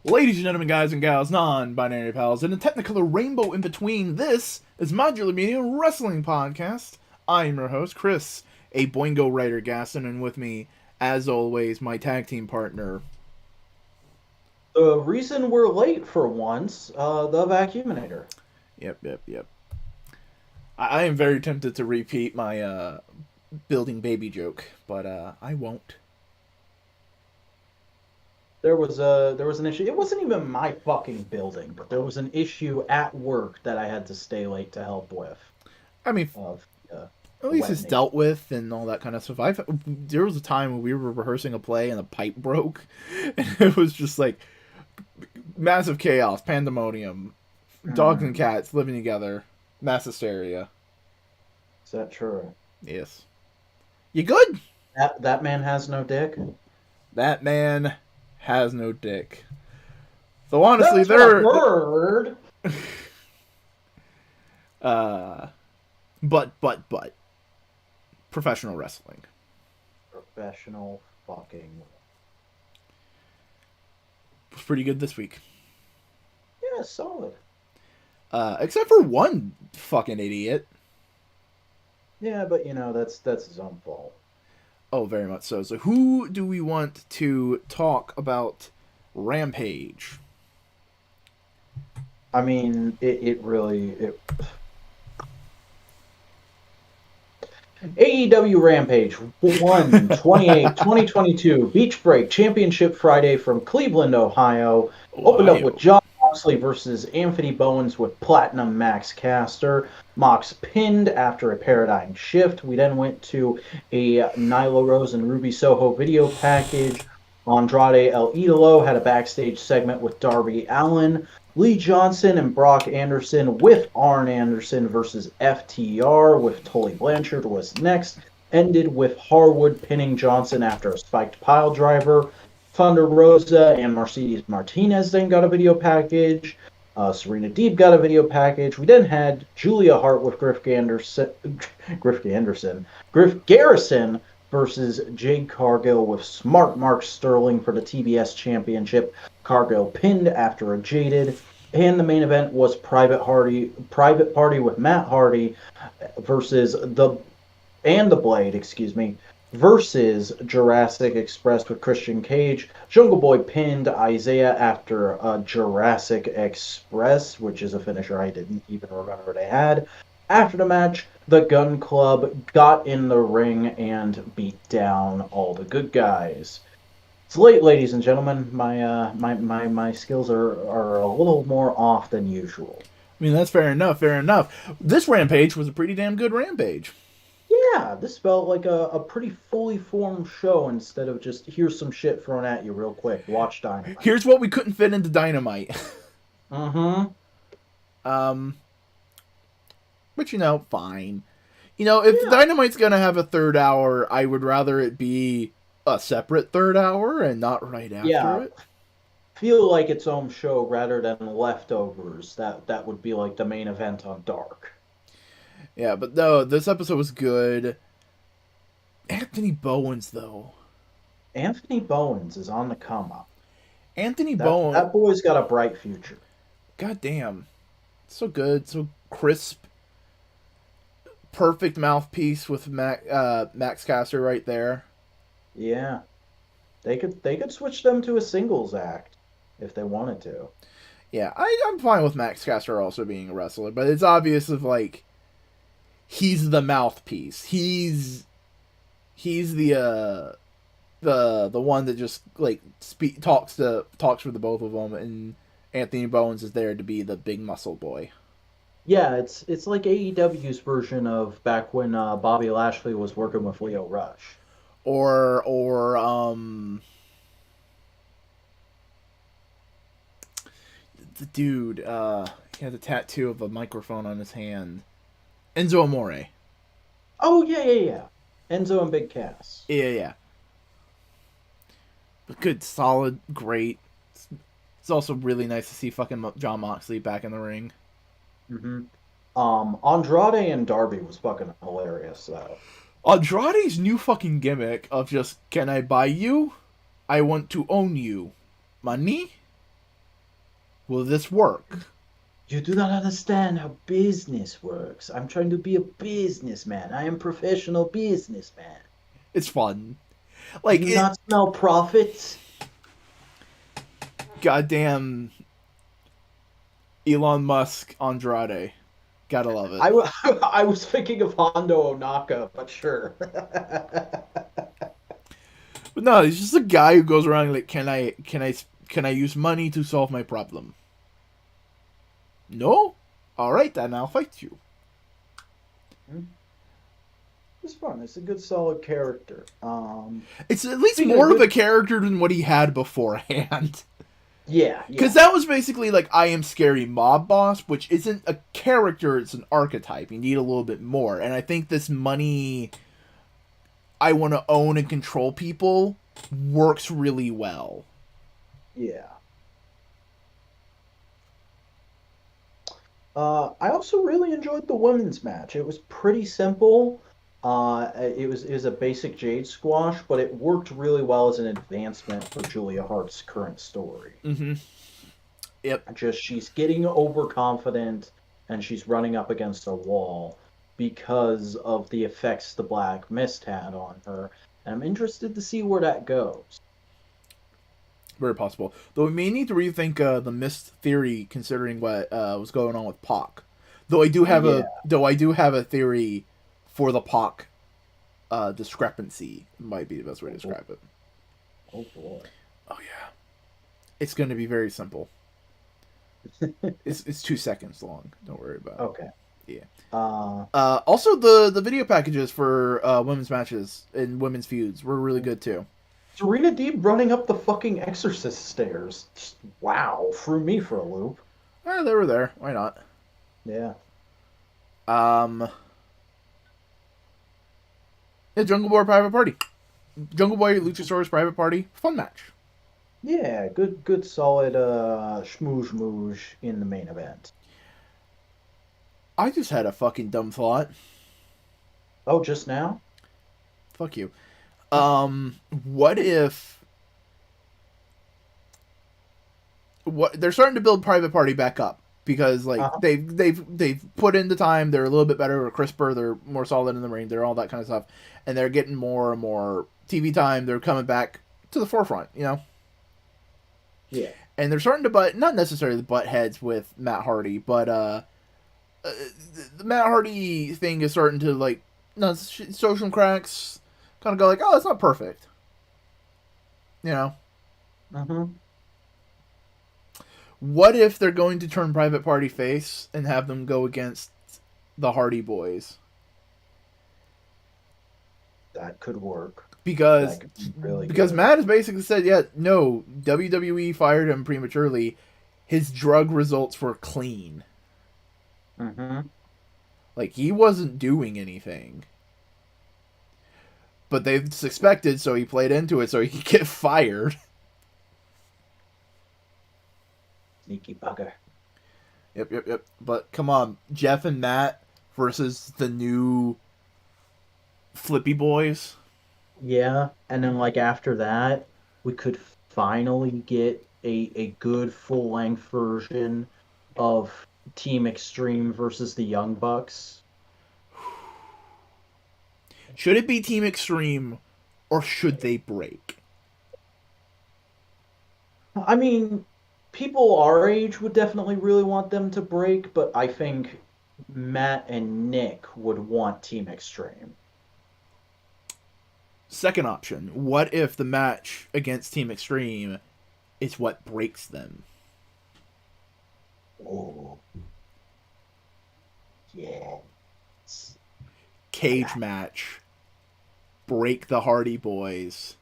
Ladies and gentlemen, guys and gals, non-binary pals, and a technicolor rainbow in between, this is Modular Media Wrestling Podcast. I am your host, Chris, a Boingo writer Gaston, and with me, as always, my tag team partner. The reason we're late for once, the vacuuminator. Yep. I am very tempted to repeat my building baby joke, but I won't. There was an issue. It wasn't even my fucking building, but there was an issue at work that I had to stay late to help with. I mean, Of at the least wet it's nature. dealt with and all that kind of stuff. There was a time when we were rehearsing a play and the pipe broke, and it was just like massive chaos, pandemonium, dogs and Hmm, cats living together, mass hysteria. is that true? Yes, you good? That man has no dick. That man has no dick. Though honestly, That's what I've heard. uh, but professional wrestling Professional fucking. was pretty good this week. Yeah, solid. Except for one fucking idiot. Yeah, but that's his own fault. Oh, very much so. So, who do we want to talk about Rampage? I mean, it really it AEW Rampage 1/28/2022 Beach Break Championship Friday from Cleveland, Ohio. Opened up with Ohio. John Moxley versus Anthony Bowens with Platinum Max Caster. Mox pinned after a paradigm shift. We then went to a Nyla Rose and Ruby Soho video package. Andrade El Idolo had a backstage segment with Darby Allin. Lee Johnson and Brock Anderson with Arn Anderson versus FTR with Tully Blanchard was next. Ended with Harwood pinning Johnson after a spiked pile driver. Thunder Rosa and Mercedes Martinez then got a video package. Serena Deeb got a video package. We then had Julia Hart with Griff Garrison versus Jade Cargill with Smart Mark Sterling for the TBS Championship. Cargill pinned after a jaded. And the main event was Private Party with Matt Hardy versus the Blade, excuse me, versus Jurassic Express with Christian Cage. Jungle Boy pinned Isaiah after Jurassic Express, which is a finisher I didn't even remember they had. After the match, the Gun Club got in the ring and beat down all the good guys. It's late, ladies and gentlemen. My skills are a little more off than usual. I mean, that's fair enough. Fair enough. This Rampage was a pretty damn good Rampage. Yeah, this felt like a pretty fully formed show instead of just here's some shit thrown at you real quick. Watch Dynamite. Here's what we couldn't fit into Dynamite. Mm-hmm. um, but fine. If Yeah, Dynamite's gonna have a third hour, I would rather it be a separate third hour and not right after yeah. it. Feel like its own show rather than leftovers. That would be like the main event on Dark. Yeah, but no, this episode was good. Anthony Bowens, though. Anthony Bowens is on the come up. Anthony That Bowen, that boy's got a bright future. goddamn, so good, so crisp, perfect mouthpiece with Max Caster right there. Yeah. They could switch them to a singles act if they wanted to. Yeah, I'm fine with Max Caster also being a wrestler, but it's obvious of like he's the mouthpiece. He's the one that just like talks for the both of them, and Anthony Bowens is there to be the big muscle boy. Yeah, it's like AEW's version of back when Bobby Lashley was working with Leo Rush. Or the dude he has a tattoo of a microphone on his hand. Enzo Amore. Oh yeah. Enzo and Big Cass. Yeah. But good, solid, great. It's also really nice to see fucking John Moxley back in the ring. Hmm. Andrade and Darby was fucking hilarious though. Andrade's new fucking gimmick of just, can I buy you? I want to own you. Money? Will this work? You do not understand how business works. I'm trying to be a businessman. I am professional businessman. It's fun. Do Like, you not smell profits? goddamn Elon Musk Andrade. Gotta love it. I was thinking of Hondo Onaka, but sure. But no, he's just a guy who goes around like, can I use money to solve my problem? No? Alright then, I'll fight you. It's fun. It's a good, solid character. It's at least Speaking more of of a character than what he had beforehand. yeah. Because that was basically like I Am Scary Mob Boss, which isn't a character, it's an archetype. You need a little bit more. And I think this money, I want to own and control people, works really well. Yeah. I also really enjoyed the women's match. It was pretty simple. It was a basic Jade squash, but it worked really well as an advancement for Julia Hart's current story. Mm-hmm. Yep. Just she's getting overconfident and she's running up against a wall because of the effects the Black Mist had on her. And I'm interested to see where that goes. Very possible. Though we may need to rethink the Mist theory, considering what was going on with Pac. Though I do have a theory for the Pac discrepancy. Might be the best way to describe it. Oh boy. Oh yeah. It's going to be very simple. It's 2 seconds long. Don't worry about it. Okay. Yeah. Also, the video packages for women's matches and women's feuds were really good too. Serena Deeb running up the fucking Exorcist stairs. Just, wow, threw me for a loop. They were there. Why not? Yeah. Yeah, Jungle Boy Private Party. Jungle Boy Luchasaurus Private Party. Fun match. Yeah, good solid schmooze in the main event. I just had a fucking dumb thought. Oh, just now? Fuck you. What if they're starting to build Private Party back up because like they've put in the time, they're a little bit better, crisper, they're more solid in the ring, they're all that kind of stuff, and they're getting more and more TV time. They're coming back to the forefront, you know. Yeah. And they're starting to not necessarily butt heads with Matt Hardy, but the Matt Hardy thing is starting to like social cracks. Kind of go like, oh, it's not perfect. You know? Mm-hmm. What if they're going to turn Private Party face and have them go against the Hardy Boys? That could work. Because really Matt has basically said, yeah, no, WWE fired him prematurely. His drug results were clean. Mm-hmm. Like, he wasn't doing anything. But they suspected, so he played into it so he could get fired. Sneaky bugger. Yep. But come on, Jeff and Matt versus the new Flippy Boys. Yeah, and then like after that, we could finally get a good full-length version of Team Extreme versus the Young Bucks. Should it be Team Extreme, or should they break? I mean, people our age would definitely really want them to break, but I think Matt and Nick would want Team Extreme. Second option, what if the match against Team Extreme is what breaks them? Oh. Yes. Cage match. Break the Hardy Boys.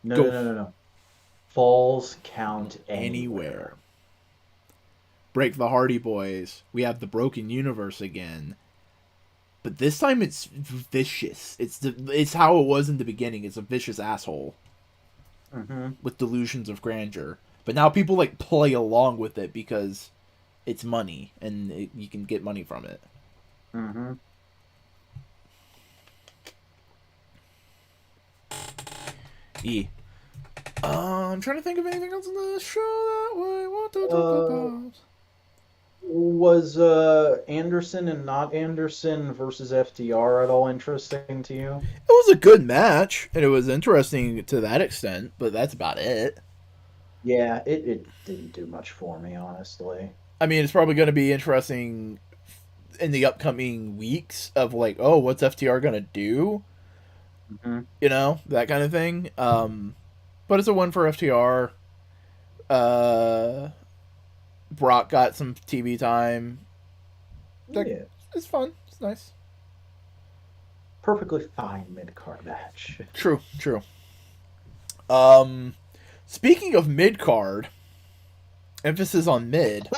No. Falls count anywhere. Break the Hardy Boys. We have the Broken Universe again. But this time it's vicious. It's how it was in the beginning. It's a vicious asshole. Mm-hmm. With delusions of grandeur. But now people like play along with it because it's money. And you can get money from it. Mm-hmm. I'm trying to think of anything else in the show that we want to talk Uh, about. was Anderson and not Anderson versus FTR at all interesting to you? It was a good match, and it was interesting to that extent, but that's about it. Yeah, it didn't do much for me, honestly. I mean, it's probably going to be interesting in the upcoming weeks of like, oh, what's FTR going to do? Hmm. You know, that kind of thing. But it's a win for FTR. Uh, Brock got some TV time. Yeah, It's fun. It's nice. perfectly fine mid card match. True, true. Um, Speaking of mid card, emphasis on mid.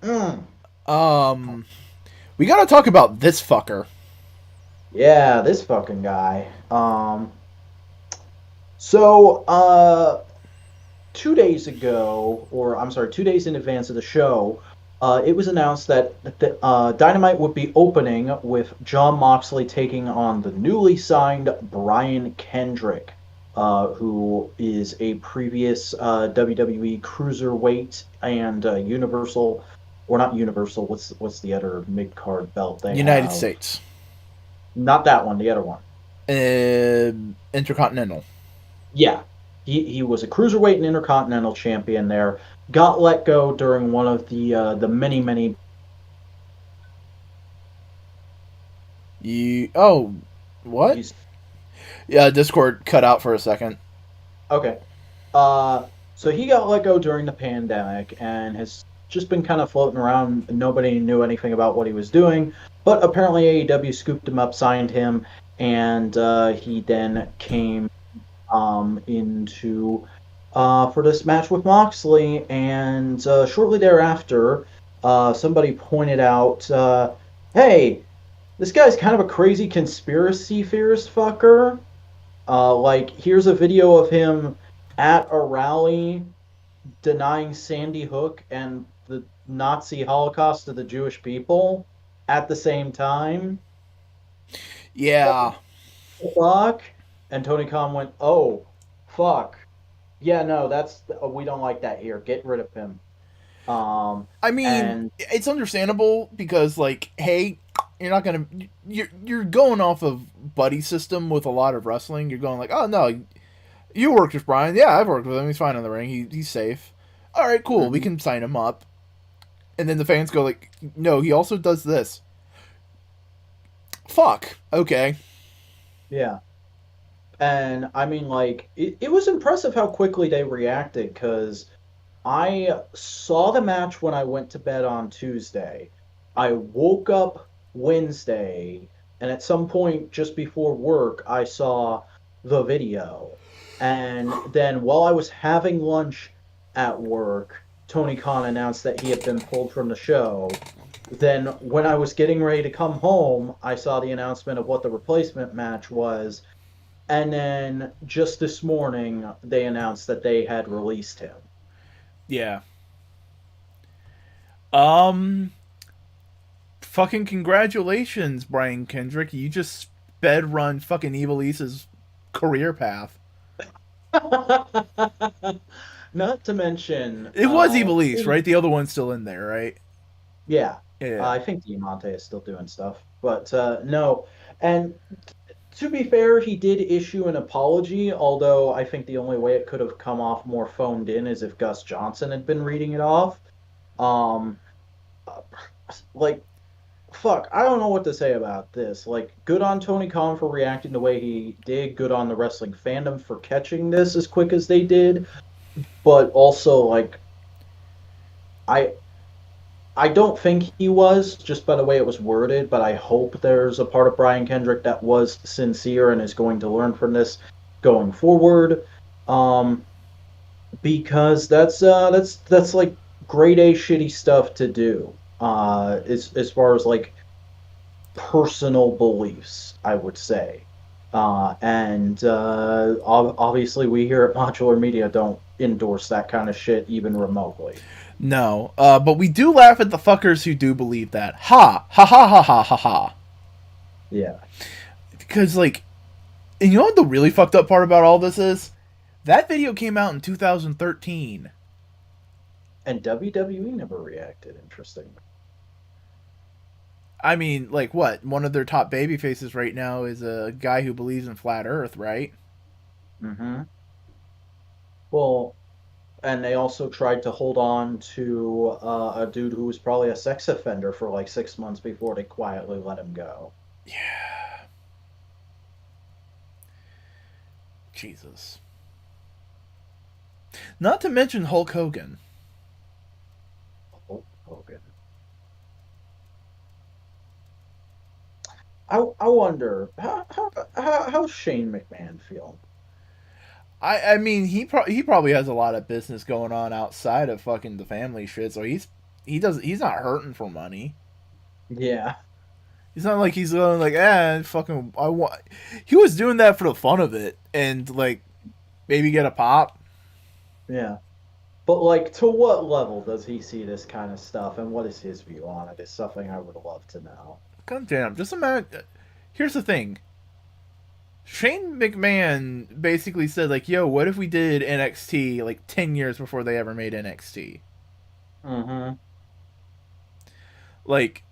Mm. Um, we gotta talk about this fucker. Yeah, this fucking guy. So 2 days ago, or I'm sorry, 2 days in advance of the show, it was announced that Dynamite would be opening with Jon Moxley taking on the newly signed Brian Kendrick, who is a previous WWE Cruiserweight and Universal, or not Universal. What's the other mid card belt they United have? States. Not that one, the other one. Intercontinental. Yeah, he was a cruiserweight and intercontinental champion there. Got let go during one of the many. What? He's Yeah, Discord cut out for a second. okay. So he got let go during the pandemic and has just been kind of floating around. Nobody knew anything about what he was doing, but apparently AEW scooped him up, signed him, and he then came into for this match with Moxley, and shortly thereafter, somebody pointed out, "Hey, this guy's kind of a crazy conspiracy theorist fucker. Like, here's a video of him at a rally denying Sandy Hook and the Nazi Holocaust to the Jewish people at the same time. Yeah. Fuck." And Tony Khan went, "Oh, fuck. Yeah, no, that's we don't like that here. Get rid of him." I mean, And it's understandable because, like, hey, you're not gonna you're going off of buddy system with a lot of wrestling. You're going like, oh no, you worked with Brian. Yeah, I've worked with him. He's fine in the ring. He's safe. All right, cool. We mhm, can sign him up. And then the fans go like, no, he also does this. Fuck. Okay. yeah. And I mean, like, it was impressive how quickly they reacted because I saw the match when I went to bed on Tuesday. I woke up Wednesday, and at some point just before work, I saw the video. And then while I was having lunch at work, Tony Khan announced that he had been pulled from the show. Then when I was getting ready to come home, I saw the announcement of what the replacement match was. And then just this morning, they announced that they had released him. Yeah. Um. Fucking congratulations, Brian Kendrick. You just sped run fucking Evil East's career path. Not to mention, It was Evil East, right? The other one's still in there, right? yeah, Yeah. I think Diamante is still doing stuff, but no. And to be fair, he did issue an apology, although I think the only way it could have come off more phoned in is if Gus Johnson had been reading it off. Um, like, fuck, I don't know what to say about this. Like, good on Tony Khan for reacting the way he did. Good on the wrestling fandom for catching this as quick as they did. But also, like, I I don't think he was, just by the way it was worded, but I hope there's a part of Brian Kendrick that was sincere and is going to learn from this going forward. Um, because that's like grade A shitty stuff to do. As far as like personal beliefs, I would say. And obviously, we here at Modular Media don't endorse that kind of shit even remotely. No. But we do laugh at the fuckers who do believe that. Ha! Ha ha ha ha ha ha. Yeah. Because, like, And you know what the really fucked up part about all this is? That video came out in 2013. And WWE never reacted, interestingly. I mean, like what? One of their top baby faces right now is a guy who believes in flat Earth, right? Mm-hmm. Well, and they also tried to hold on to a dude who was probably a sex offender for like 6 months before they quietly let him go. Yeah. Jesus. Not to mention Hulk Hogan. Hulk Hogan. I wonder how's Shane McMahon feeling? I mean he probably has a lot of business going on outside of fucking the family shit, so he's not hurting for money. Yeah, He's not like he's going like fucking I want. He was doing that for the fun of it and like maybe get a pop. yeah. But like, to what level does he see this kind of stuff, and what is his view on it? Is something I would love to know. God damn, just imagine. Here's the thing. Shane McMahon basically said like, "Yo, what if we did NXT like 10 years before they ever made NXT?" Mm-hmm. Like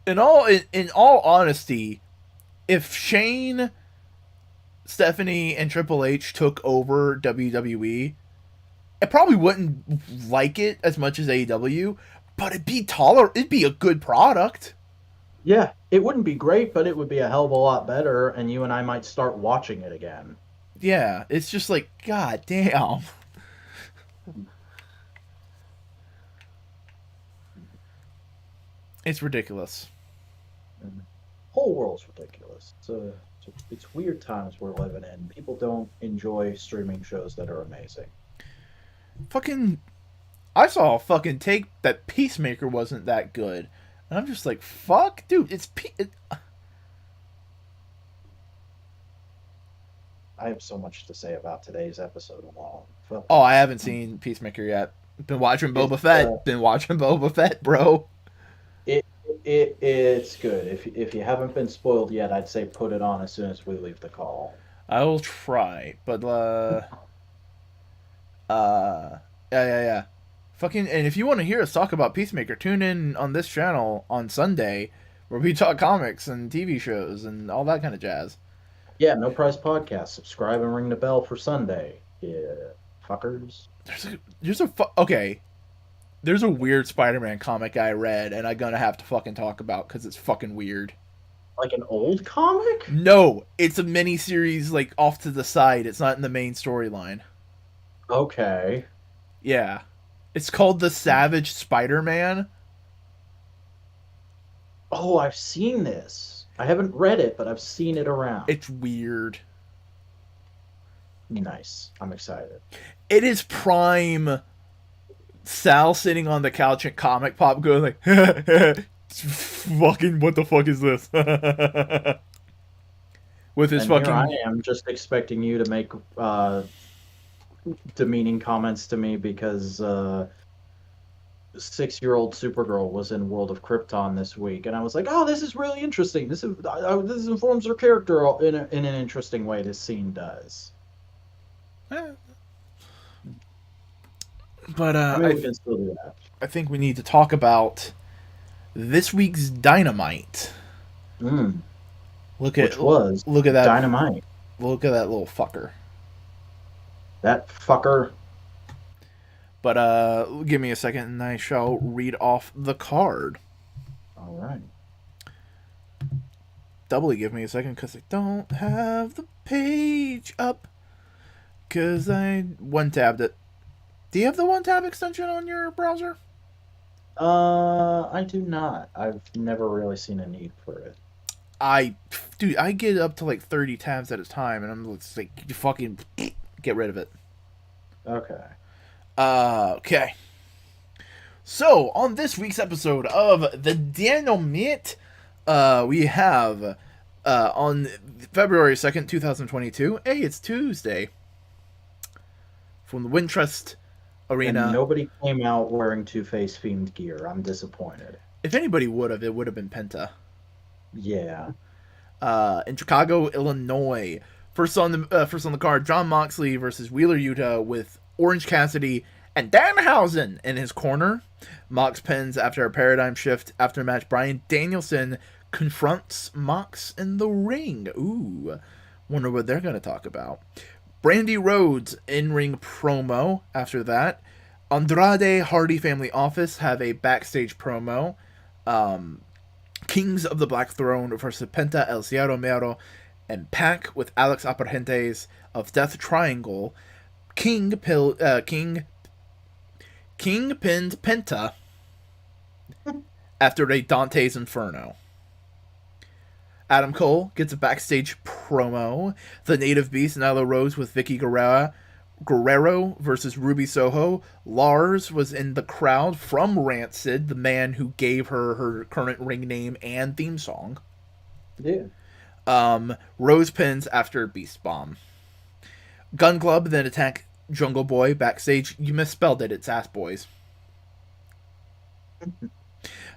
in all honesty, if Shane, Stephanie, and Triple H took over WWE, I probably wouldn't like it as much as AEW, but it'd be a good product. Yeah, it wouldn't be great, but it would be a hell of a lot better, and you and I might start watching it again. Yeah, it's just like god damn. It's ridiculous. And whole world's ridiculous. It's weird times we're living in. People don't enjoy streaming shows that are amazing. Fucking I saw a fucking take that Peacemaker wasn't that good. And I'm just like, fuck, dude, I have so much to say about today's episode alone. Oh, I haven't seen Peacemaker yet. Been watching It's Boba Fett. Been watching Boba Fett, bro. it it's good. If you haven't been spoiled yet, I'd say put it on as soon as we leave the call. I will try, but uh yeah. Fucking and if you want to hear us talk about Peacemaker, tune in on this channel on Sunday where we talk comics and TV shows and all that kind of jazz. Yeah, No Price Podcast. Subscribe and ring the bell for Sunday. Yeah, fuckers. Okay. There's a weird Spider-Man comic I read and I'm gonna have to fucking talk about because it's fucking weird. Like an old comic? No, it's a mini series like off to the side. It's not in the main storyline. Okay. Yeah. It's called The Savage Spider-Man. Oh, I've seen this. I haven't read it, but I've seen it around. It's weird. Nice. I'm excited. It is prime Sal sitting on the couch at Comic Pop going like, fucking what the fuck is this? With his And fucking... here I am just expecting you to make demeaning comments to me because 6-year-old Supergirl was in World of Krypton this week, and I was like, "Oh, this is really interesting. This informs her character in an interesting way. This scene does." But I mean, we can still do that. I think we need to talk about this week's Dynamite. Look at that Dynamite. Look at that little fucker. That fucker. But give me a second and I shall read off the card. All right. Doubly give me a second because I don't have the page up. Because I one-tabbed it. Do you have the one-tab extension on your browser? I do not. I've never really seen a need for it. I get up to like 30 tabs at a time and I'm just like, you fucking get rid of it. Okay. Okay. So, on this week's episode of the Dynamite, we have, on February 2nd, 2022, hey, it's Tuesday, from the Wintrust Arena. And nobody came out wearing Two-Face themed gear. I'm disappointed. If anybody would have, it would have been Penta. Yeah. in Chicago, Illinois. First on the card, John Moxley versus Wheeler Yuta with Orange Cassidy and Danhausen in his corner. Mox pins after a paradigm shift. After the match, Bryan Danielson confronts Mox in the ring. Ooh, wonder what they're going to talk about. Brandy Rhodes in-ring promo after that. Andrade Hardy Family Office have a backstage promo. Kings of the Black Throne versus Penta El Cielo Mero and Pac with Alex Apergentes of Death Triangle. King pins Penta after a Dante's Inferno. Adam Cole gets a backstage promo. The Native Beast, Nyla Rose with Vicky Guerrero versus Ruby Soho. Lars was in the crowd from Rancid, the man who gave her current ring name and theme song. Yeah. Rose pins after Beast Bomb. Gun Club then attack Jungle Boy backstage. You misspelled it. It's Ass Boys.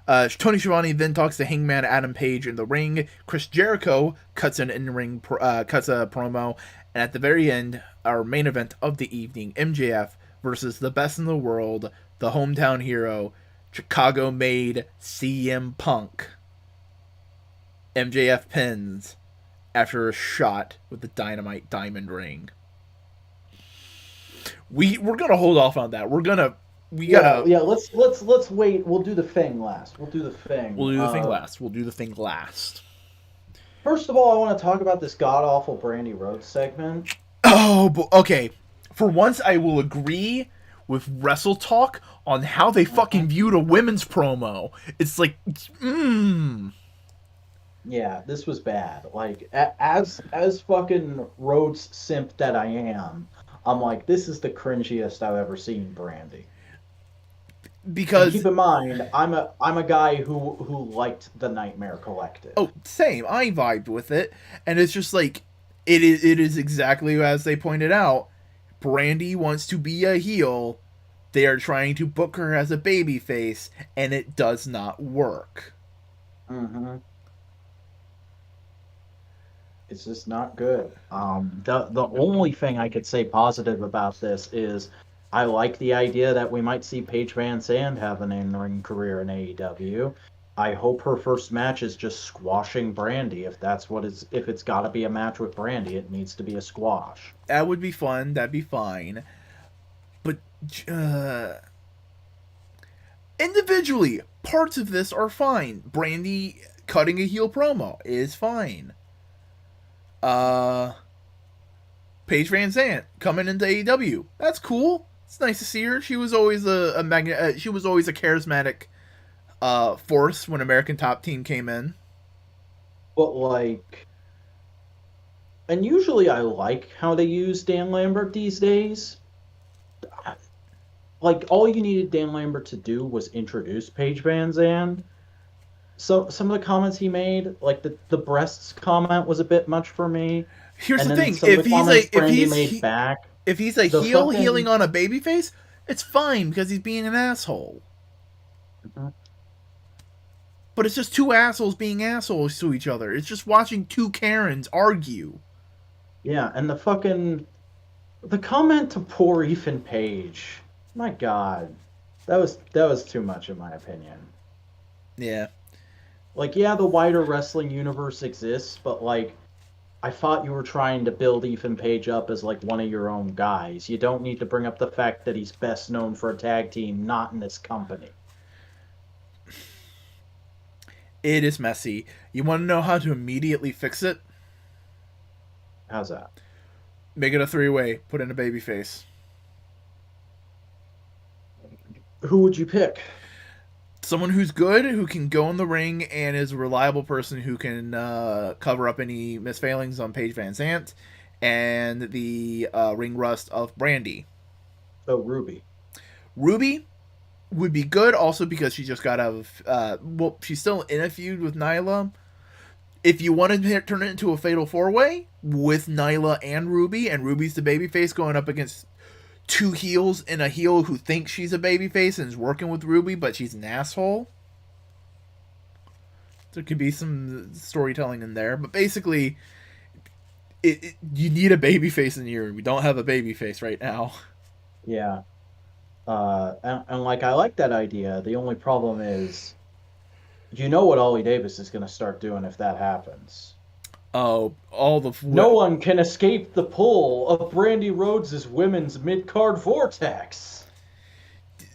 Tony Schiavone then talks to Hangman Adam Page in the ring. Chris Jericho cuts a promo, and at the very end, our main event of the evening, MJF versus the best in the world, the hometown hero, Chicago-made CM Punk. MJF pins after a shot with the Dynamite diamond ring. We're gonna hold off on that. Let's wait. We'll do the thing last. We'll do the thing last. First of all, I want to talk about this god-awful Brandy Rhodes segment. Oh, okay. For once, I will agree with Wrestle Talk on how they fucking viewed a women's promo. It's like, Yeah, this was bad. Like, as fucking Rhodes simp that I am, I'm like, this is the cringiest I've ever seen Brandy. Because and keep in mind, I'm a guy who liked the Nightmare Collective. Oh, same. I vibed with it, and it's just like it is exactly as they pointed out. Brandy wants to be a heel. They are trying to book her as a babyface, and it does not work. Mm-hmm. It's just not good. The only thing I could say positive about this is I like the idea that we might see Paige Van Zandt have an in-ring career in AEW. I hope her first match is just squashing Brandy. If it's got to be a match with Brandy, it needs to be a squash. That would be fun. That'd be fine. But individually, parts of this are fine. Brandy cutting a heel promo is fine. Paige Van Zandt coming into AEW. That's cool. It's nice to see her. She was always she was always a charismatic force when American Top Team came in. But like, and usually I like how they use Dan Lambert these days. Like, all you needed Dan Lambert to do was introduce Paige Van Zandt. So some of the comments he made, like the breasts comment, was a bit much for me. Here's and the then thing: if he's a heel healing on a babyface, it's fine because he's being an asshole. Mm-hmm. But it's just two assholes being assholes to each other. It's just watching two Karens argue. Yeah, and the comment to poor Ethan Page. My God, that was too much in my opinion. Yeah. Like, yeah, the wider wrestling universe exists, but like, I thought you were trying to build Ethan Page up as like one of your own guys. You don't need to bring up the fact that he's best known for a tag team, not in this company. It is messy. You want to know how to immediately fix it? How's that? Make it a 3-way. Put in a babyface. Who would you pick? Someone who's good, who can go in the ring, and is a reliable person who can cover up any misfailings on Paige Van Zandt, and the ring rust of Brandy. Oh, Ruby. Ruby would be good, also because she just got out of... she's still in a feud with Nyla. If you wanted to turn it into a fatal 4-way with Nyla and Ruby's the babyface going up against two heels and a heel who thinks she's a babyface and is working with Ruby, but she's an asshole. There could be some storytelling in there, but basically, you need a babyface in here. We don't have a babyface right now. Yeah. And like I like that idea. The only problem is, you know what Ollie Davis is going to start doing if that happens. Oh, all the No one can escape the pull of Brandy Rhodes' women's mid-card vortex.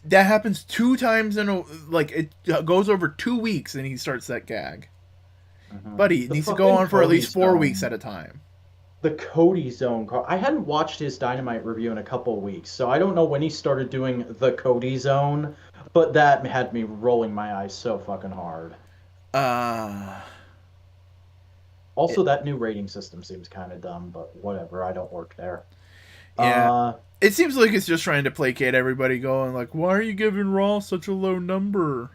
that happens 2 times in a like it goes over 2 weeks and he starts that gag. Buddy, it needs to go on for at least 4 weeks at a time. The Cody Zone card. I hadn't watched his Dynamite review in a couple of weeks, so I don't know when he started doing the Cody Zone, but that had me rolling my eyes so fucking hard. Also, that new rating system seems kind of dumb, but whatever. I don't work there. Yeah. It seems like it's just trying to placate everybody, going like, why are you giving Raw such a low number?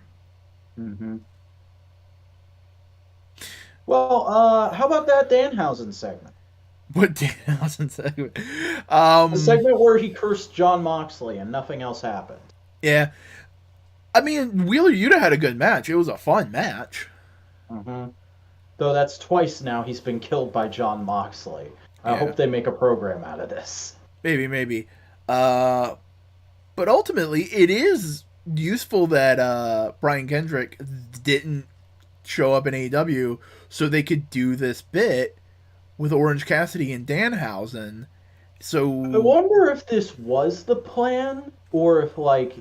Mm-hmm. Well, how about that Danhausen segment? What Danhausen segment? The segment where he cursed Jon Moxley and nothing else happened. Yeah. I mean, Wheeler Yuta had a good match. It was a fun match. Mm-hmm. Though that's twice now he's been killed by Jon Moxley. I hope they make a program out of this. Maybe. But ultimately, it is useful that Brian Kendrick didn't show up in AEW so they could do this bit with Orange Cassidy and Danhausen. So I wonder if this was the plan, or if like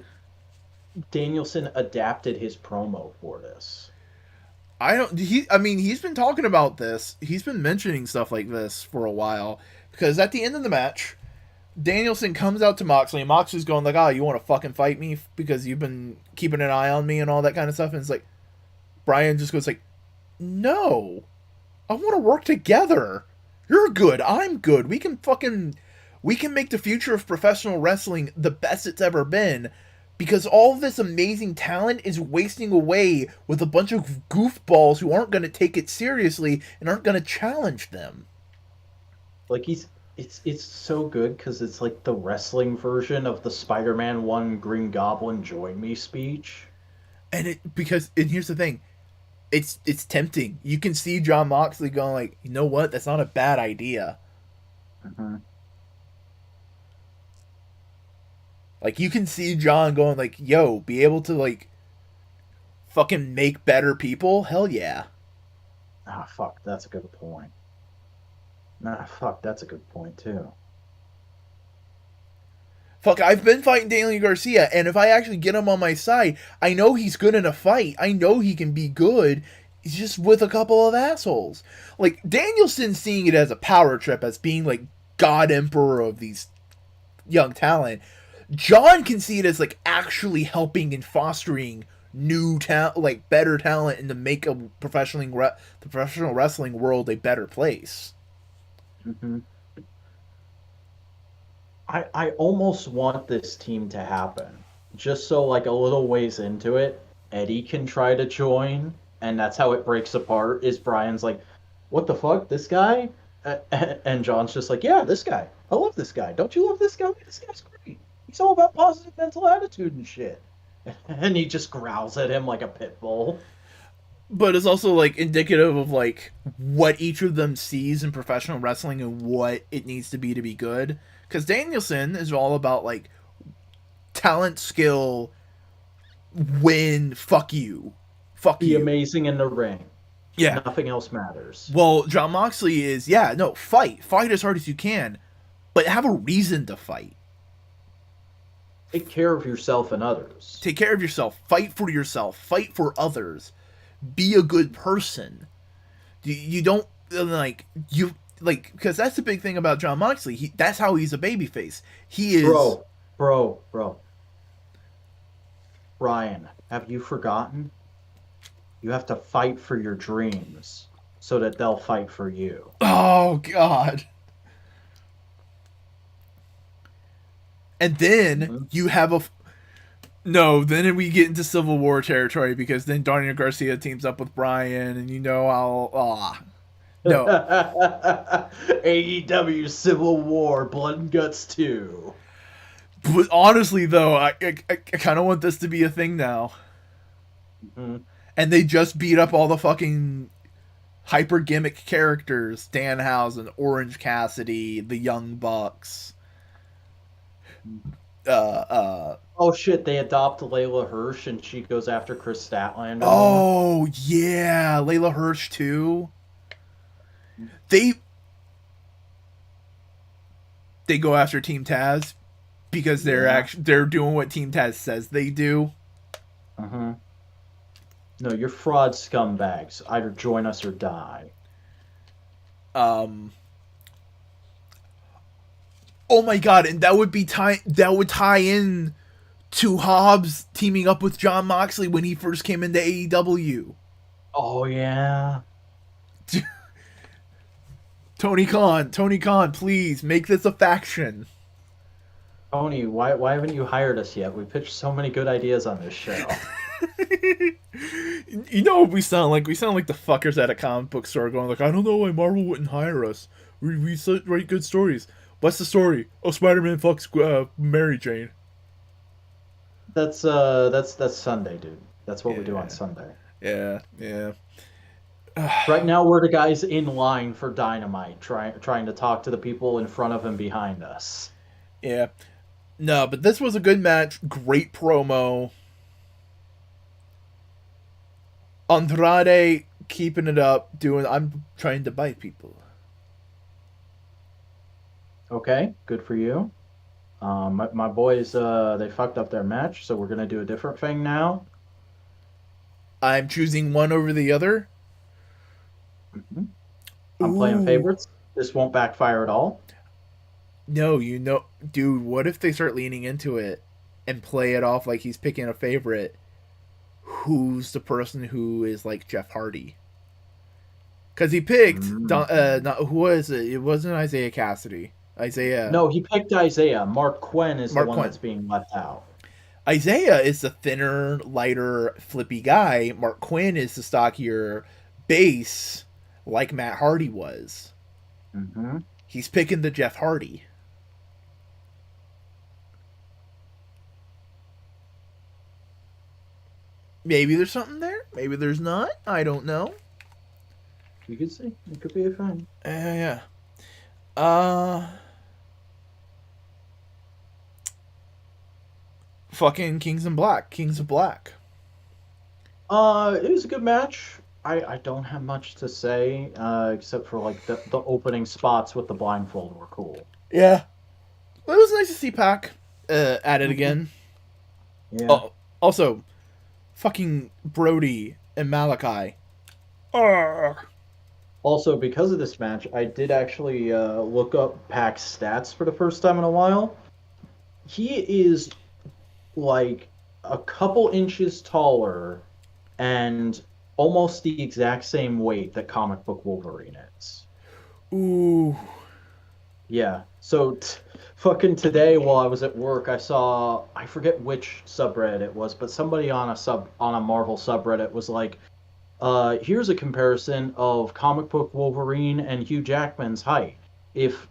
Danielson adapted his promo for this. He's been talking about this. He's been mentioning stuff like this for a while, because at the end of the match, Danielson comes out to Moxley, and Moxley's going like, "Oh, you want to fucking fight me because you've been keeping an eye on me and all that kind of stuff." And it's like, Brian just goes like, "No, I want to work together. You're good. I'm good. We can make the future of professional wrestling the best it's ever been, because all this amazing talent is wasting away with a bunch of goofballs who aren't going to take it seriously and aren't going to challenge them." Like it's so good because it's like the wrestling version of the Spider-Man 1 Green Goblin join me speech. And here's the thing. It's tempting. You can see Jon Moxley going like, you know what? That's not a bad idea. Mm-hmm. Like, you can see John going like, yo, be able to like fucking make better people? Hell yeah. Ah, fuck, that's a good point. That's a good point too. Fuck, I've been fighting Daniel Garcia, and if I actually get him on my side, I know he's good in a fight. I know he can be good. He's just with a couple of assholes. Like, Danielson seeing it as a power trip, as being like God Emperor of these young talent. John can see it as like actually helping and fostering new talent, like better talent, and to make the professional wrestling world a better place. Mm-hmm. I almost want this team to happen, just so like a little ways into it, Eddie can try to join, and that's how it breaks apart. Is Brian's like, "What the fuck, this guy?" And John's just like, "Yeah, this guy. I love this guy. Don't you love this guy? This guy's great. He's all about positive mental attitude and shit." And he just growls at him like a pit bull. But it's also like indicative of like what each of them sees in professional wrestling and what it needs to be good. Because Danielson is all about like talent, skill, win, fuck you. Be amazing in the ring. Yeah. Nothing else matters. Well, Jon Moxley is, fight. Fight as hard as you can, but have a reason to fight. Take care of yourself and others. Take care of yourself. Fight for yourself. Fight for others. Be a good person. You don't, because that's the big thing about Jon Moxley. That's how he's a babyface. He is... Bro. Ryan, have you forgotten? You have to fight for your dreams so that they'll fight for you. Oh, God. And then you have then we get into Civil War territory, because then Daniel Garcia teams up with Brian, and No. AEW Civil War, Blood and Guts 2. But honestly, though, I kind of want this to be a thing now. Mm-hmm. And they just beat up all the fucking hyper gimmick characters: Danhausen, Orange Cassidy, the Young Bucks. Oh shit! They adopt Layla Hirsch, and she goes after Chris Statlander more. Oh yeah, Layla Hirsch too. They go after Team Taz because they're doing what Team Taz says they do. Uh-huh. No, you're fraud scumbags. Either join us or die. Oh my god, and that would tie in to Hobbs teaming up with Jon Moxley when he first came into AEW. Oh yeah. Tony Khan, please make this a faction. Tony, why haven't you hired us yet? We pitched so many good ideas on this show. You know what we sound like? We sound like the fuckers at a comic book store going like, I don't know why Marvel wouldn't hire us. We write good stories. What's the story? Oh, Spider-Man fucks Mary Jane. That's Sunday, dude. That's what we do on Sunday. Yeah. Right now, we're the guys in line for Dynamite, trying to talk to the people in front of and behind us. Yeah. No, but this was a good match. Great promo. Andrade keeping it up, I'm trying to bite people. Okay, good for you. My boys, they fucked up their match, so we're gonna do a different thing now. I'm choosing one over the other. Mm-hmm. I'm playing favorites. This won't backfire at all. No, dude, what if they start leaning into it and play it off like he's picking a favorite? Who's the person who is like Jeff Hardy? Because he picked, who was it? It wasn't Isaiah Cassidy. No, he picked Isaiah. Mark Quinn is the one that's being left out. Isaiah is the thinner, lighter, flippy guy. Mark Quinn is the stockier base, like Matt Hardy was. Mm-hmm. He's picking the Jeff Hardy. Maybe there's something there. Maybe there's not. I don't know. You could see. It could be a thing. Yeah. Fucking Kings of Black. It was a good match. I don't have much to say, except for like the opening spots with the blindfold were cool. Yeah. It was nice to see Pac at it again. Yeah. Oh, also, fucking Brody and Malachi. Also, because of this match, I did actually look up Pac's stats for the first time in a while. He is like a couple inches taller and almost the exact same weight that comic book Wolverine is. Ooh. Yeah. So fucking today while I was at work, I saw, I forget which subreddit it was, but somebody on a Marvel subreddit was like, here's a comparison of comic book Wolverine and Hugh Jackman's height. If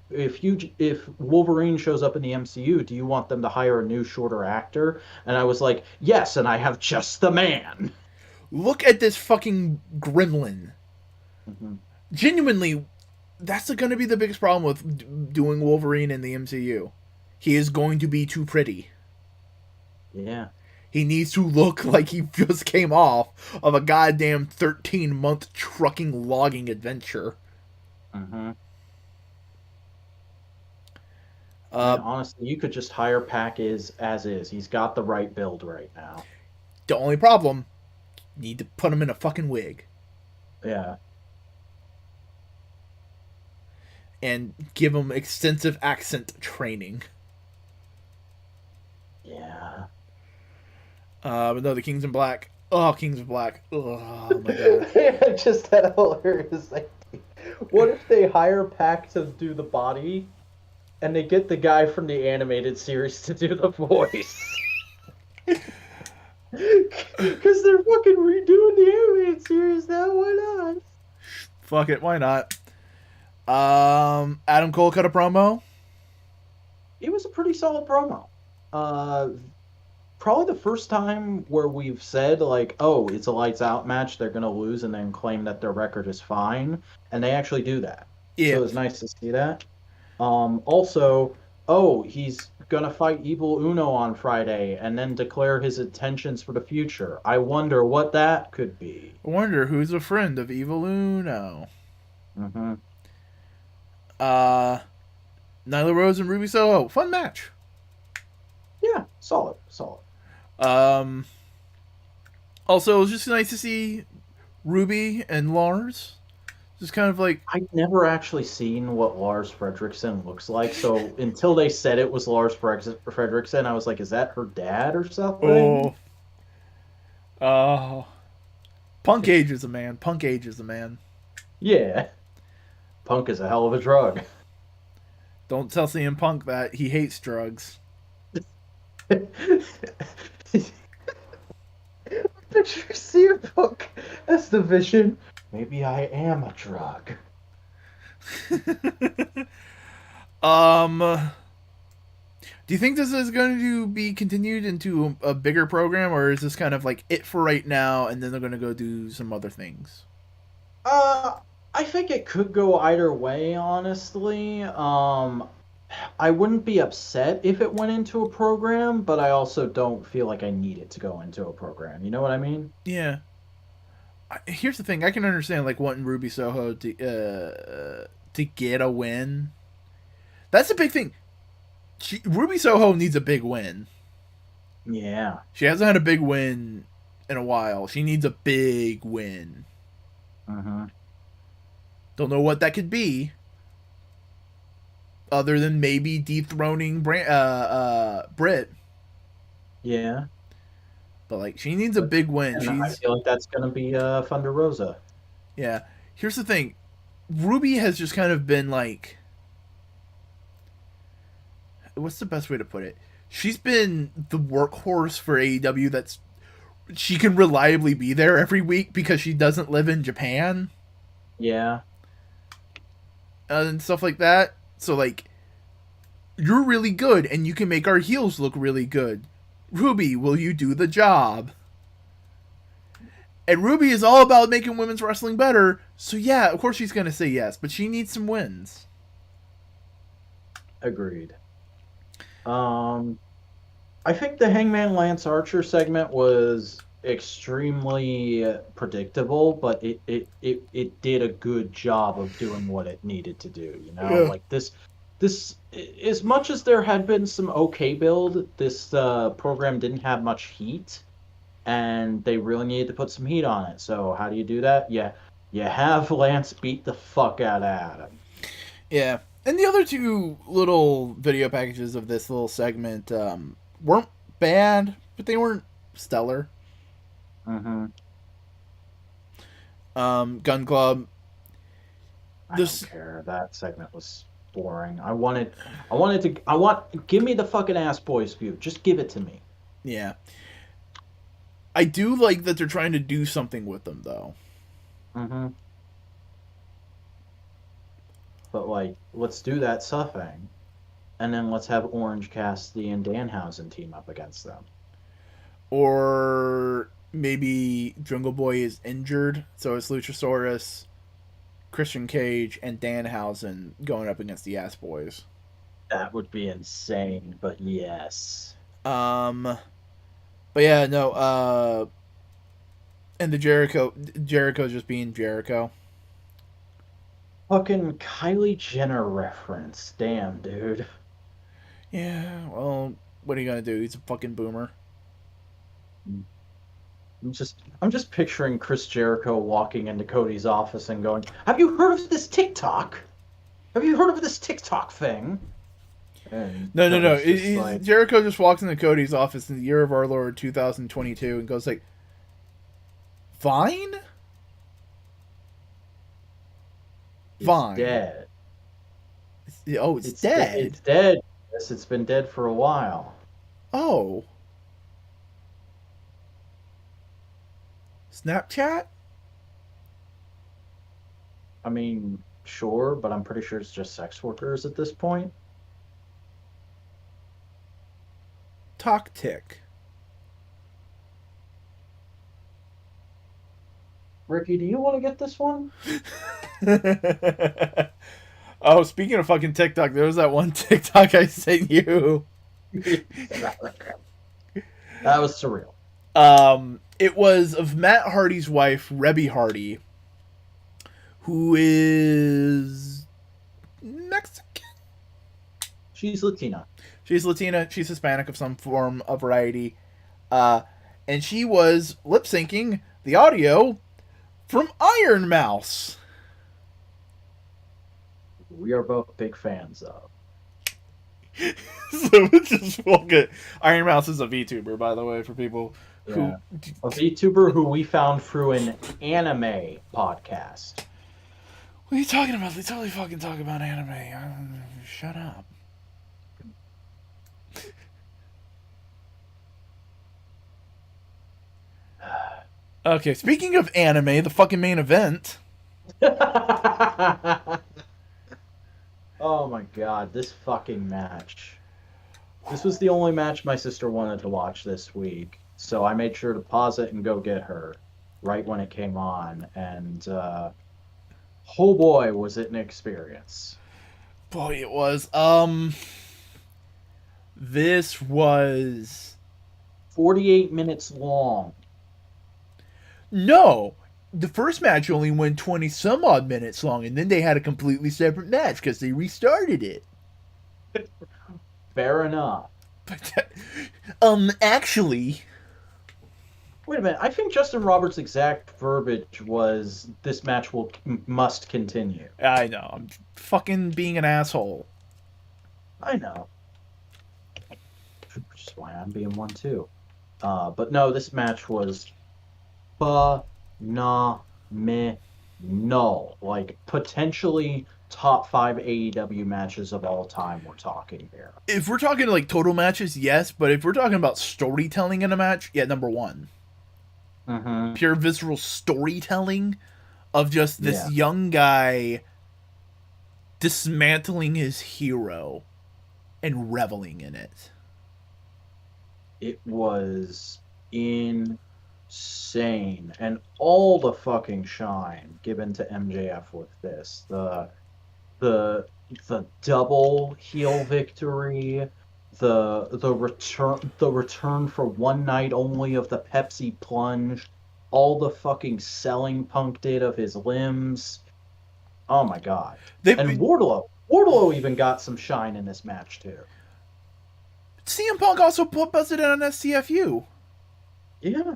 Wolverine shows up in the MCU, do you want them to hire a new shorter actor? And I was like, yes, and I have just the man. Look at this fucking gremlin. Mm-hmm. Genuinely, that's going to be the biggest problem with doing Wolverine in the MCU. He is going to be too pretty. Yeah. He needs to look like he just came off of a goddamn 13-month trucking logging adventure. Mm-hmm. Honestly, you could just hire Pac as is. He's got the right build right now. The only problem, need to put him in a fucking wig. Yeah. And give him extensive accent training. Yeah. But no, the Kings in Black. Oh, Kings of Black. Oh my god. I just had a hilarious idea. What if they hire Pac to do the body, and they get the guy from the animated series to do the voice? Because they're fucking redoing the animated series now. Why not? Fuck it. Why not? Adam Cole cut a promo. It was a pretty solid promo. probably the first time where we've said, like, oh, it's a lights out match, they're going to lose, and then claim that their record is fine. And they actually do that. Yeah. So it's nice to see that. Also, oh, he's going to fight Evil Uno on Friday and then declare his intentions for the future. I wonder what that could be. I wonder who's a friend of Evil Uno. Mm-hmm. Nyla Rose and Ruby Soho. Fun match. Yeah, solid, solid. Um, Also, it was just nice to see Ruby and Lars. Just kind of like, I'd never actually seen what Lars Fredrickson looks like, so until they said it was Lars Fredrickson, I was like, is that her dad or something? oh, oh. Punk age is a man. Punk age is a man. Yeah. Punk is a hell of a drug. Don't tell CM Punk that. He hates drugs. Picture CM Punk as the Vision. Maybe I am a drug. Do you think this is going to be continued into a bigger program, or is this kind of like it for right now, and then they're going to go do some other things? Uh, I think it could go either way, honestly. I wouldn't be upset if it went into a program, but I also don't feel like I need it to go into a program. You know what I mean? Yeah. Here's the thing: I can understand like wanting Ruby Soho to get a win. That's a big thing. Ruby Soho needs a big win. Yeah. She hasn't had a big win in a while. She needs a big win. Mm-hmm. Don't know what that could be, other than maybe dethroning Britt. Yeah. But like, she needs a big win. And I feel like that's gonna be Thunder Rosa. Yeah. Here's the thing: Ruby has just kind of been like, what's the best way to put it? She's been the workhorse for AEW. She can reliably be there every week because she doesn't live in Japan. Yeah. And stuff like that. So like, you're really good, and you can make our heels look really good. Ruby, will you do the job? And Ruby is all about making women's wrestling better, so yeah, of course she's gonna say yes, but she needs some wins. Agreed. I think the Hangman Lance Archer segment was extremely predictable, but it did a good job of doing what it needed to do. You know, Yeah. like this as much as there had been some okay build, this program didn't have much heat, and they really needed to put some heat on it. So how do you do that? Yeah, you have Lance beat the fuck out of Adam. Yeah. And the other two little video packages of this little segment weren't bad, but they weren't stellar. Mm-hmm. Gun Club. I don't care. That segment was boring. Give me the fucking Ass Boys feud. Just give it to me. Yeah. I do like that they're trying to do something with them, though. Mm-hmm. But, like, let's do that something. And then let's have Orange Cassidy and Danhausen team up against them. Or maybe Jungle Boy is injured, so it's Luchasaurus, Christian Cage, and Danhausen going up against the Ass Boys. That would be insane, but yes. But yeah, no, and the Jericho just being Jericho. Fucking Kylie Jenner reference. Damn, dude. Yeah, well, what are you gonna do? He's a fucking boomer. I'm just picturing Chris Jericho walking into Cody's office and going, "Have you heard of this TikTok? Have you heard of this TikTok thing?" And No. like, Jericho just walks into Cody's office in the year of our Lord 2022 and goes like, "Vine? Vine? dead. It's dead. It's dead. Yes, it's been dead for a while. Oh, Snapchat? I mean, sure, but I'm pretty sure it's just sex workers at this point. TalkTick? Ricky, do you want to get this one? Oh, speaking of fucking TikTok, there was that one TikTok I sent you. That was surreal. It was of Matt Hardy's wife, Rebby Hardy, who is Mexican. She's Latina. She's Latina. She's Hispanic of some form of variety. And she was lip syncing the audio from Iron Mouse. We are both big fans of. So it's just fucking. Iron Mouse is a VTuber, by the way, for people who. A VTuber who we found through an anime podcast. What are you talking about? They totally fucking talk about anime. Shut up. Okay, speaking of anime, the fucking main event. Oh my god, this fucking match. This was the only match my sister wanted to watch this week, so I made sure to pause it and go get her right when it came on, and oh boy, was it an experience. Boy, it was. This was 48 minutes long. No, the first match only went 20 some odd minutes long, and then they had a completely separate match because they restarted it. Fair enough. But, actually. Wait a minute, I think Justin Roberts' exact verbiage was, this match must continue. I know, I'm fucking being an asshole. I know. Which is why I'm being one too. But no, this match was phenomenal. Like, potentially top 5 AEW matches of all time we're talking here. If we're talking like total matches, yes, but if we're talking about storytelling in a match, yeah, number one. Mm-hmm. Pure visceral storytelling of just this young guy dismantling his hero and reveling in it. It was insane, and all the fucking shine given to MJF with this. The double heel victory, the return for one night only of the Pepsi plunge, all the fucking selling Punk did of his limbs. Oh my god. And Wardlow even got some shine in this match too. CM Punk also busted in on SCFU. Yeah.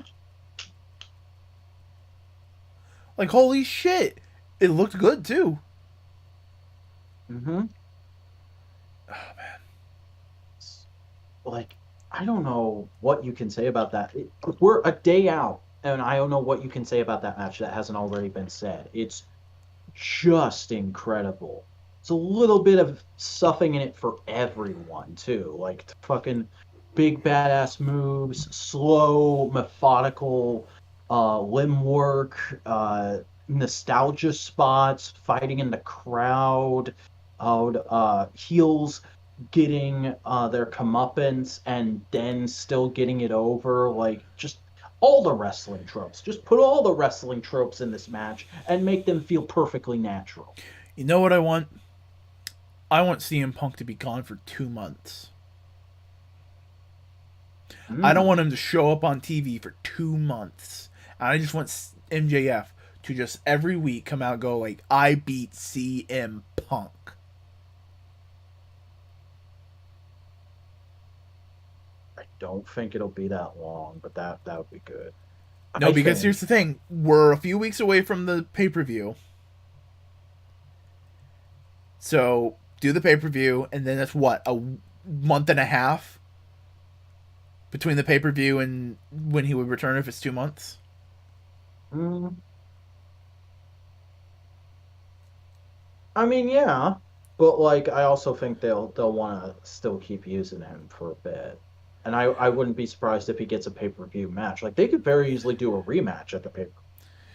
Like, holy shit. It looked good too. Mm-hmm. Oh man. Like, I don't know what you can say about that. We're a day out, and I don't know what you can say about that match that hasn't already been said. It's just incredible. It's a little bit of stuffing in it for everyone, too. Like, fucking big badass moves, slow, methodical limb work, nostalgia spots, fighting in the crowd, heels getting their comeuppance and then still getting it over. Like, just all the wrestling tropes. Just put all the wrestling tropes in this match and make them feel perfectly natural. You know what I want? I want CM Punk to be gone for 2 months. I don't want him to show up on TV for 2 months. And I just want MJF to just every week come out and go like, I beat CM Punk. I don't think it'll be that long, but that would be good. No, because here's the thing. We're a few weeks away from the pay-per-view. So, do the pay-per-view, and then that's what, a month and a half between the pay-per-view and when he would return if it's 2 months? I mean, yeah, but like, I also think they'll want to still keep using him for a bit, and I wouldn't be surprised if he gets a pay-per-view match. Like, they could very easily do a rematch at the pay-per-view.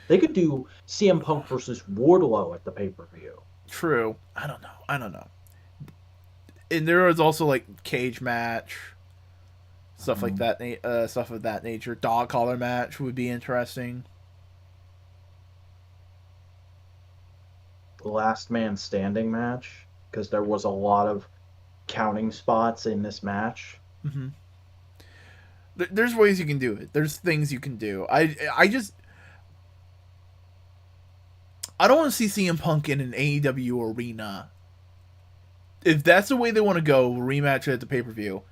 They could do CM Punk versus Wardlow at the pay-per-view. True. I don't know. And there was also like cage match, stuff like that. Stuff of that nature. Dog collar match would be interesting. last man standing match because there was a lot of counting spots in this match. Mm-hmm. There's ways you can do it. There's things you can do. I don't want to see CM Punk in an AEW arena. If that's the way they want to go, rematch it at the pay-per-view.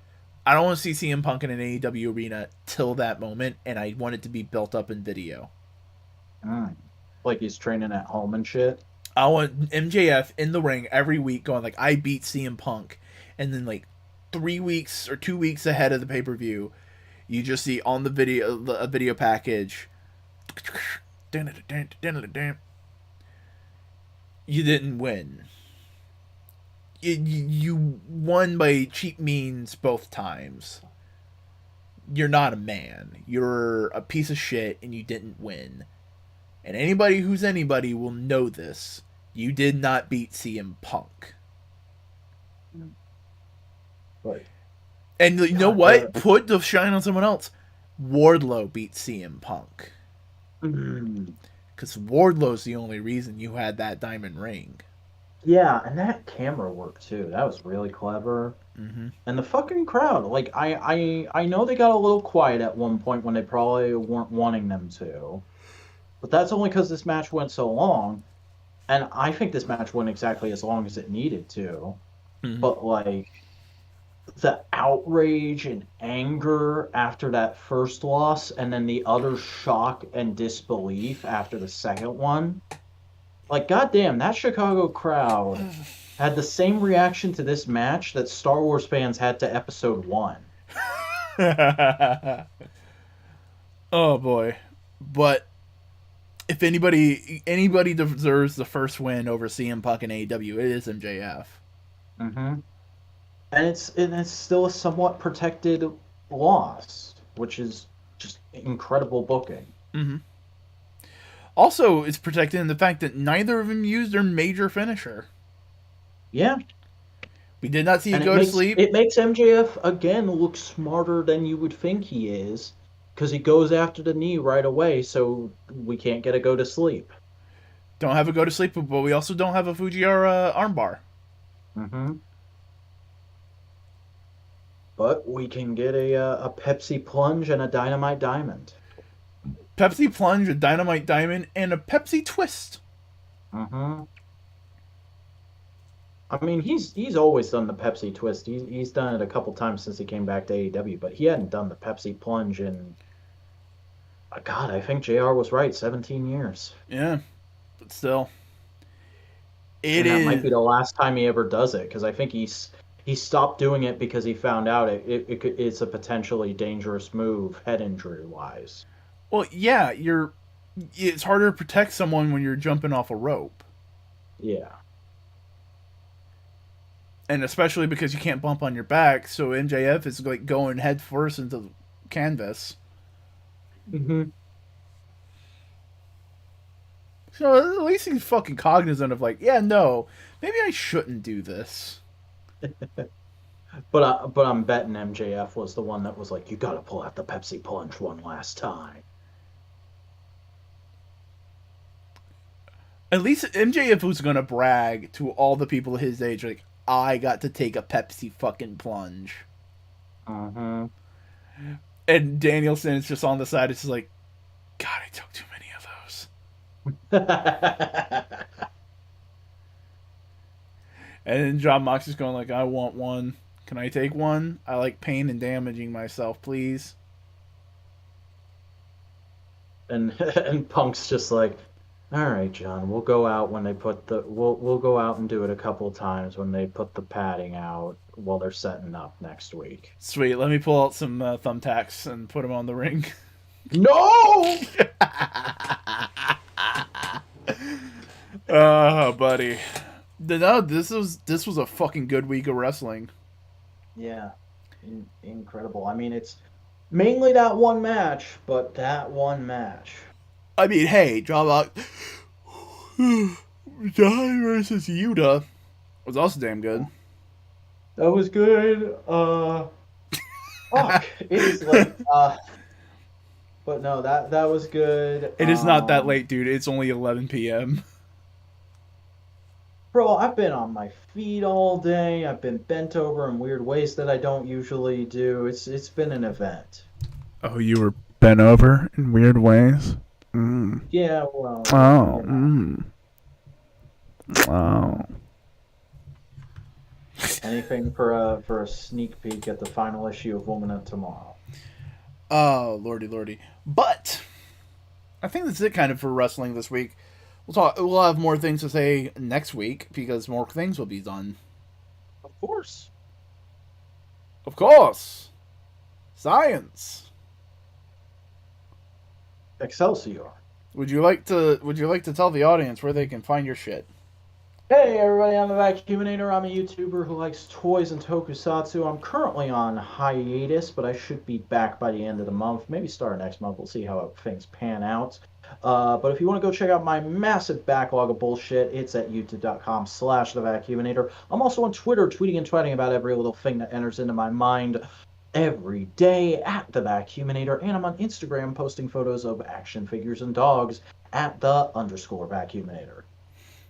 I don't want to see CM Punk in an AEW arena till that moment, and I want it to be built up in video. Like he's training at home and shit. I want MJF in the ring every week going like, I beat CM Punk. And then like 3 weeks or 2 weeks ahead of the pay-per-view, you just see on the video, a video package, you didn't win. You won by cheap means both times. You're not a man. You're a piece of shit and you didn't win. And anybody who's anybody will know this. You did not beat CM Punk. Right. And you know what? Put the shine on someone else. Wardlow beat CM Punk. Because Wardlow's the only reason you had that diamond ring. Yeah, and that camera work too. That was really clever. Mm-hmm. And the fucking crowd, like I know they got a little quiet at one point when they probably weren't wanting them to, but that's only because this match went so long, and I think this match went exactly as long as it needed to. Mm-hmm. But like the outrage and anger after that first loss, and then the utter shock and disbelief after the second one. Like, goddamn, that Chicago crowd had the same reaction to this match that Star Wars fans had to Episode 1. Oh, boy. But if anybody deserves the first win over CM Punk in AEW, it is MJF. Mm-hmm. And it's still a somewhat protected loss, which is just incredible booking. Mm-hmm. Also, it's protected in the fact that neither of them used their major finisher. Yeah. We did not see you go to sleep. It makes MJF, again, look smarter than you would think he is, because he goes after the knee right away, so we can't get a go to sleep. Don't have a go to sleep, but we also don't have a Fujiwara armbar. Mm-hmm. But we can get a Pepsi Plunge and a Dynamite Diamond. Pepsi Plunge, a Dynamite Diamond, and a Pepsi Twist. Mm-hmm. I mean, he's always done the Pepsi Twist. He's done it a couple times since he came back to AEW, but he hadn't done the Pepsi Plunge in, God, I think JR was right, 17 years. Yeah, but still. That might be the last time he ever does it, because I think he stopped doing it because he found out it's a potentially dangerous move, head injury-wise. Well, yeah, it's harder to protect someone when you're jumping off a rope. Yeah. And especially because you can't bump on your back, so MJF is like going head first into the canvas. Mm-hmm. So at least he's fucking cognizant of like, yeah, no, maybe I shouldn't do this. But I'm betting MJF was the one that was like, you gotta pull out the Pepsi Plunge one last time. At least MJF was gonna brag to all the people his age, like, I got to take a Pepsi fucking plunge. Mm-hmm. And Danielson is just on the side, it's just like, God, I took too many of those. And then John Moxley's going like, I want one. Can I take one? I like pain and damaging myself, please. And Punk's just like, all right, John, we'll go out when they put we'll go out and do it a couple times when they put the padding out while they're setting up next week. Sweet, let me pull out some thumbtacks and put them on the ring. No! Oh, buddy. No, this was a fucking good week of wrestling. Yeah, incredible. I mean, it's mainly that one match, but that one match. I mean, hey, John versus Yuta was also damn good. That was good. Fuck, it is late. But no, that was good. It is not that late, dude. It's only 11 p.m. Bro, I've been on my feet all day. I've been bent over in weird ways that I don't usually do. It's been an event. Oh, you were bent over in weird ways? Mm. Yeah, well, Oh, you know. mm. Oh. Anything for a sneak peek at the final issue of Woman of Tomorrow. Oh, lordy, lordy. But I think that's it kind of for wrestling this week. We'll have more things to say next week because more things will be done. Of course. Of course. Science. Excelsior. Would you like to tell the audience where they can find your shit? Hey everybody, I'm a Vacuuminator. I'm a YouTuber who likes toys and tokusatsu. I'm currently on hiatus, but I should be back by the end of the month. Maybe start next month. We'll see how things pan out. But if you want to go check out my massive backlog of bullshit, it's at youtube.com/thevacuuminator. I'm also on Twitter, tweeting and tweeting about every little thing that enters into my mind every day at the Vacuuminator. And I'm on Instagram posting photos of action figures and dogs at _Vacuuminator.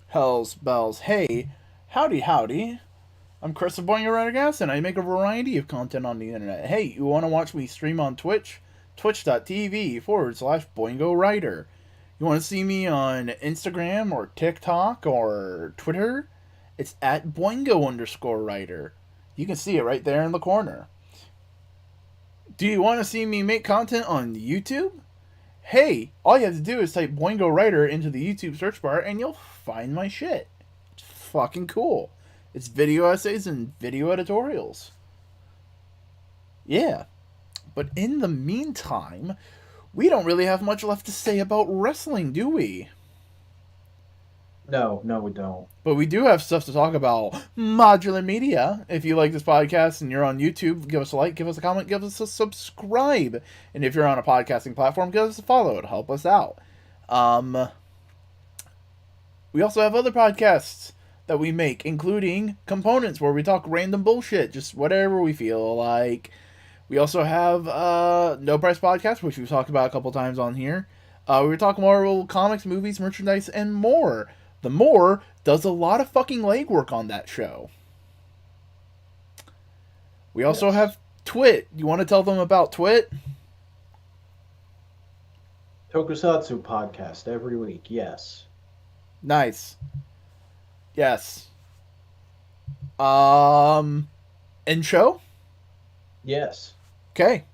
Hells bells. Hey, howdy. I'm Chris of Boing Writer Gas, and I make a variety of content on the internet. Hey, you want to watch me stream on Twitch? Twitch.tv/Boingo Writer. You want to see me on Instagram or TikTok or Twitter? It's at Boingo_Writer. You can see it right there in the corner. Do you want to see me make content on YouTube? Hey, all you have to do is type Boingo Writer into the YouTube search bar and you'll find my shit. It's fucking cool. It's video essays and video editorials. Yeah. But in the meantime, we don't really have much left to say about wrestling, do we? No, we don't. But we do have stuff to talk about. Modular Media. If you like this podcast and you're on YouTube, give us a like, give us a comment, give us a subscribe. And if you're on a podcasting platform, give us a follow. It'll help us out. We also have other podcasts that we make, including Components, where we talk random bullshit, just whatever we feel like. We also have No Price Podcast, which we've talked about a couple times on here. We talk Marvel comics, movies, merchandise, and more. The More does a lot of fucking legwork on that show. We also have Twit. You want to tell them about Twit? Tokusatsu podcast every week, yes. Nice. Yes. Intro? Yes. Okay.